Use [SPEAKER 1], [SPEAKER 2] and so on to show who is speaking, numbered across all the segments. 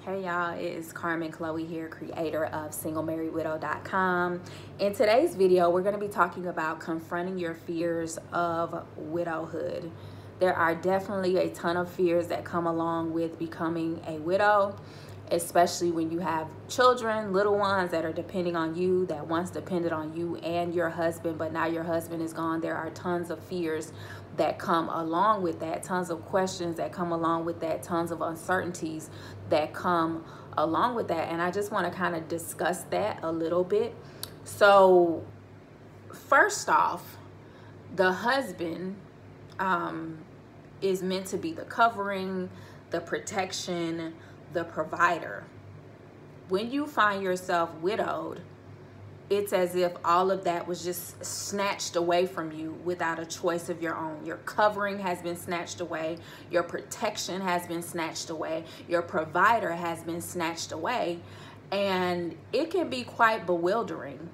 [SPEAKER 1] Hey y'all, it is Carmen Chloe here, creator of SingleMarriedWidow.com. In today's video, we're going to be talking about confronting your fears of widowhood. There are definitely a ton of fears that come along with becoming a widow, especially when you have children, little ones that are depending on you, that once depended on you and your husband, but now your husband is gone. There are tons of fears that come along with that, tons of questions that come along with that, tons of uncertainties that come along with that. And I just want to kind of discuss that a little bit. So first off, the husband is meant to be the covering, the protection, the provider. When you find yourself widowed, it's as if all of that was just snatched away from you without a choice of your own. Your covering has been snatched away. Your protection has been snatched away. Your provider has been snatched away. And it can be quite bewildering.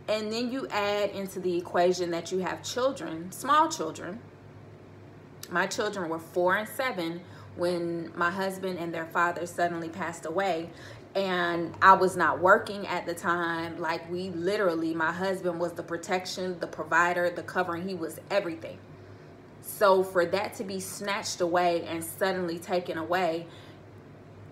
[SPEAKER 1] And then you add into the equation that you have children, small children. My children were 4 and 7 when my husband and their father suddenly passed away. And I was not working at the time. Like, we literally, my husband was the protection, the provider, the covering. He was everything. So for that to be snatched away and suddenly taken away,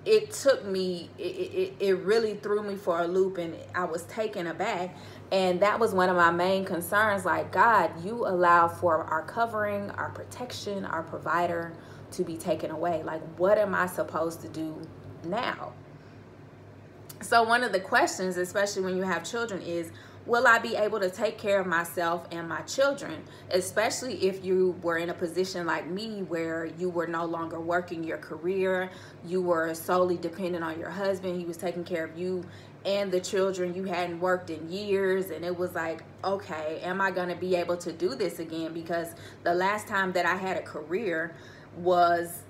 [SPEAKER 1] it took me, it really threw me for a loop, and I was taken aback. And that was one of my main concerns. Like, God, you allow for our covering, our protection, our provider to be taken away. Like, what am I supposed to do now? So one of the questions, especially when you have children, is, will I be able to take care of myself and my children? Especially if you were in a position like me where you were no longer working your career, you were solely dependent on your husband. He was taking care of you and the children. You hadn't worked in years, and it was like, okay, am I going to be able to do this again? Because the last time that I had a career was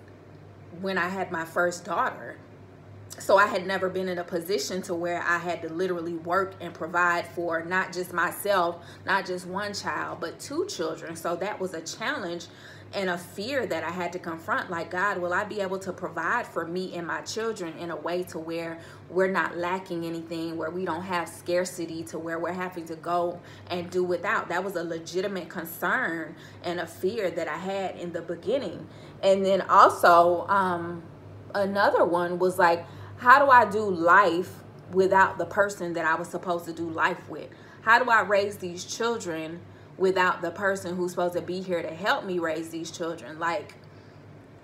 [SPEAKER 1] when I had my first daughter. So I had never been in a position to where I had to literally work and provide for not just myself, not just one child, but 2 children. So that was a challenge and a fear that I had to confront. Like, God, will I be able to provide for me and my children in a way to where we're not lacking anything, where we don't have scarcity, to where we're having to go and do without? That was a legitimate concern and a fear that I had in the beginning. And then also another one was like, how do I do life without the person that I was supposed to do life with? How do I raise these children without the person who's supposed to be here to help me raise these children? Like,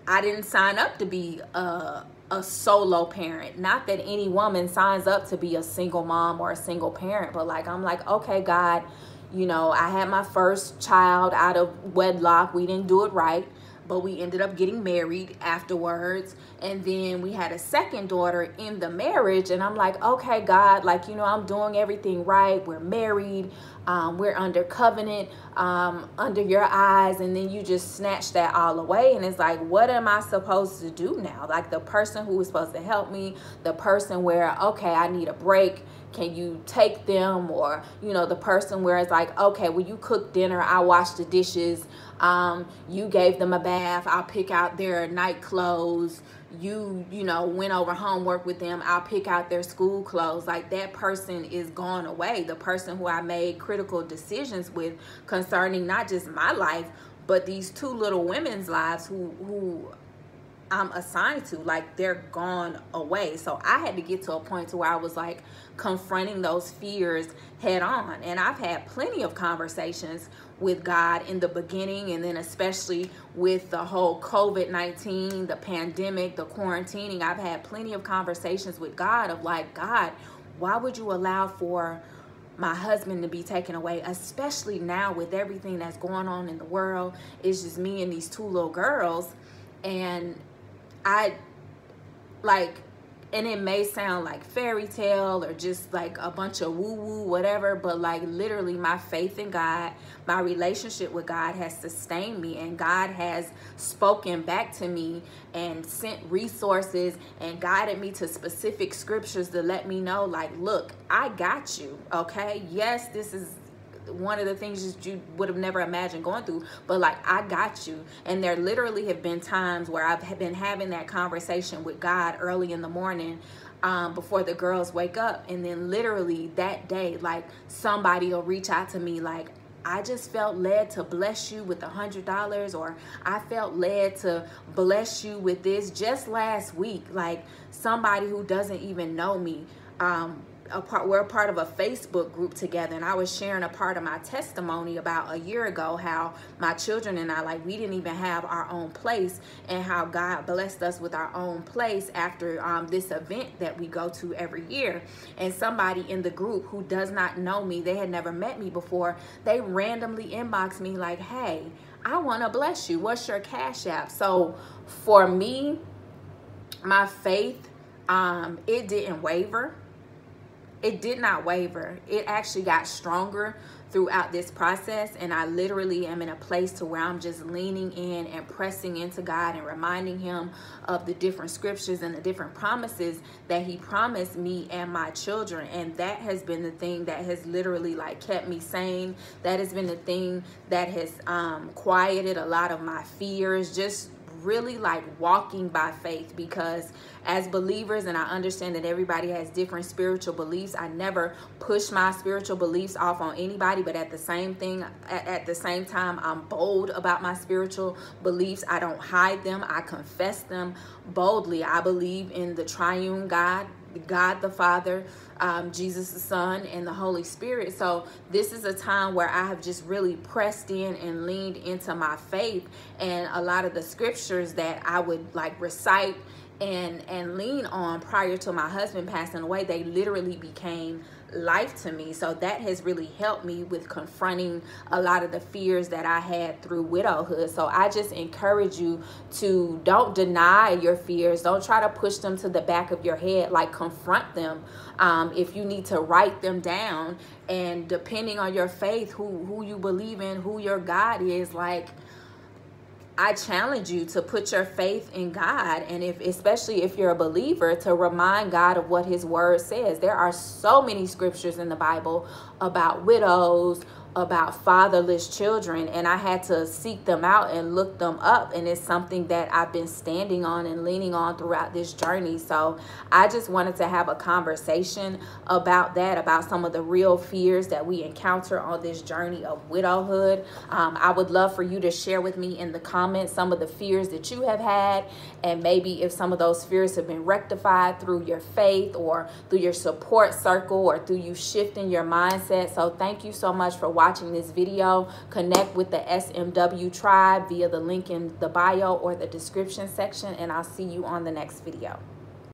[SPEAKER 1] I didn't sign up to be a solo parent. Not that any woman signs up to be a single mom or a single parent, but like, I'm like, okay, God, you know, I had my first child out of wedlock. We didn't do it right, but we ended up getting married afterwards. And then we had a second daughter in the marriage. And I'm like, okay, God, like, you know, I'm doing everything right. We're married. We're under covenant, under your eyes. And then you just snatch that all away. And it's like, what am I supposed to do now? Like, the person who was supposed to help me, the person where, okay, I need a break, can you take them? Or, you know, the person where it's like, okay, well, you cook dinner, I wash the dishes, you gave them a bath, I'll pick out their night clothes, you know, went over homework with them, I'll pick out their school clothes. Like, that person is gone away. The person who I made critical decisions with concerning not just my life, but these 2 little women's lives who I'm assigned to, like, they're gone away. So I had to get to a point to where I was like confronting those fears head on. And I've had plenty of conversations with God in the beginning, and then especially with the whole COVID-19, the pandemic, the quarantining. I've had plenty of conversations with God of like, God, why would you allow for my husband to be taken away, especially now with everything that's going on in the world? It's just me and these 2 little girls. And I, like, and it may sound like fairy tale or just like a bunch of woo-woo, whatever, but like, literally, my faith in God, my relationship with God has sustained me, and God has spoken back to me and sent resources and guided me to specific scriptures to let me know, like, look, I got you, okay? Yes, this is one of the things that you would have never imagined going through, but like, I got you. And there literally have been times where I've been having that conversation with God early in the morning, before the girls wake up, and then literally that day, like, somebody will reach out to me like, I just felt led to bless you with $100, or I felt led to bless you with this just last week. Like, somebody who doesn't even know me, we're a part of a Facebook group together, and I was sharing a part of my testimony about a year ago, how my children and I, like, we didn't even have our own place, and how God blessed us with our own place after this event that we go to every year. And somebody in the group who does not know me, they had never met me before, they randomly inboxed me like, hey, I want to bless you. What's your Cash App? So for me, my faith, it didn't waver. It did not waver. It actually got stronger throughout this process, and I literally am in a place to where I'm just leaning in and pressing into God and reminding him of the different scriptures and the different promises that he promised me and my children. And that has been the thing that has literally, like, kept me sane. That has been the thing that has quieted a lot of my fears, just really like walking by faith, because as believers, and I understand that everybody has different spiritual beliefs, I never push my spiritual beliefs off on anybody, but at the same time, I'm bold about my spiritual beliefs. I don't hide them. I confess them boldly. I believe in the triune God, God the Father, Jesus the Son, and the Holy Spirit. So this is a time where I have just really pressed in and leaned into my faith, and a lot of the scriptures that I would like recite and lean on prior to my husband passing away, they literally became life to me. So that has really helped me with confronting a lot of the fears that I had through widowhood. So I just encourage you to don't deny your fears. Don't try to push them to the back of your head. Like, confront them. If you need to write them down, and depending on your faith, who you believe in, who your God is, like, I challenge you to put your faith in God, and especially if you're a believer, to remind God of what his word says. There are so many scriptures in the Bible about widows, about fatherless children, and I had to seek them out and look them up, and it's something that I've been standing on and leaning on throughout this journey. So I just wanted to have a conversation about that, about some of the real fears that we encounter on this journey of widowhood. I would love for you to share with me in the comments some of the fears that you have had, and maybe if some of those fears have been rectified through your faith, or through your support circle, or through you shifting your mindset. So thank you so much for watching this video. Connect with the SMW tribe via the link in the bio or the description section, and I'll see you on the next video.